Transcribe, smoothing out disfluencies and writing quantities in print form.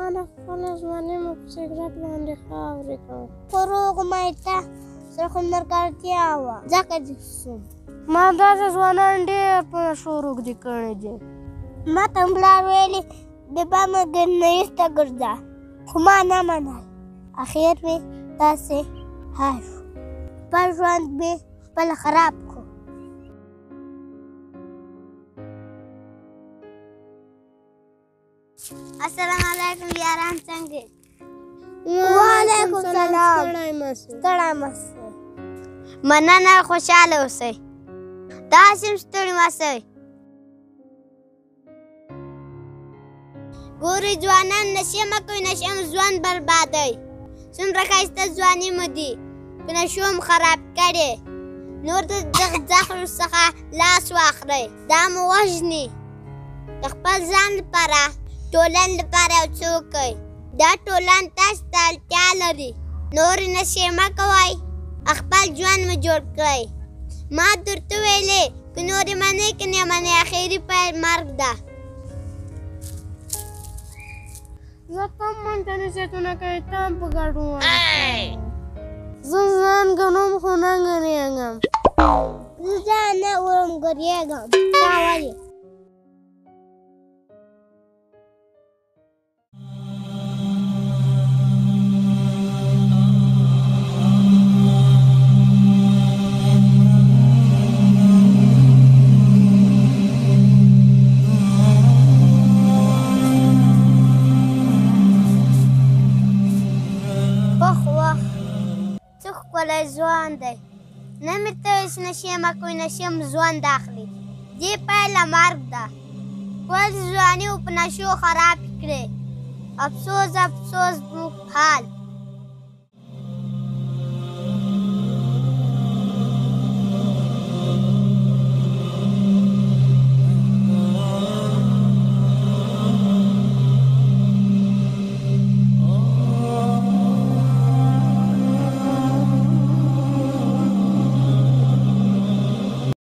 انا خپل ځواني مو په سګرټ باندې خاورې کړ. خو روغ مایته سره خو مرګرتیا وه ځکه دې سوم. ما داسې ځوانان ډېر په نشو روږدي کړي دي. ما ته پلار ویلې د بامه نه ایسته ګرځه، خو ما نه منل. اخر مې داسې حال شو. خپل ژوند مې خپله خراب کړو. السلام علیکم یاران، څنګه؟ وعلیکم السلام. ستړی مسئ. مننه، خوشحاله اوسئ. داسې هم ستړي مسئ. ګورئ ځوانان، نشې مه کوئ، نشې مو ژوند بربادوئ. څومره ښایسته ځواني مو دي، په نشو مو خراب کړې. نور د دغه زهرو څخه لاس واخلئ، دا مو وژني. د خپل ځان لپاره، ټولنې لپاره یو څه وکړئ. دا ټولنه تاسو ته اړتیا لري. نورې نشې مه کوئ، خپل ژوند مو جوړ کړئ. ما درته ویلې که نورې منې که نه منې، اخري پای مرګ ده. زه کوم منډه نصیحتونه کوې، ته هم په ګډون زه ځان ګڼم، خو نه ګڼېږم. زه ځان نه وړم، ګډېږم. تا ولې؟ ښکلی ځوان دی. نه مې ته هېڅ نشې مه کوئ، نشې مو ژوند اخلي. دې پایله مرګ ده. ټول ځواني مو په نشو خراب کړې. افسوس افسوس زموږ حال.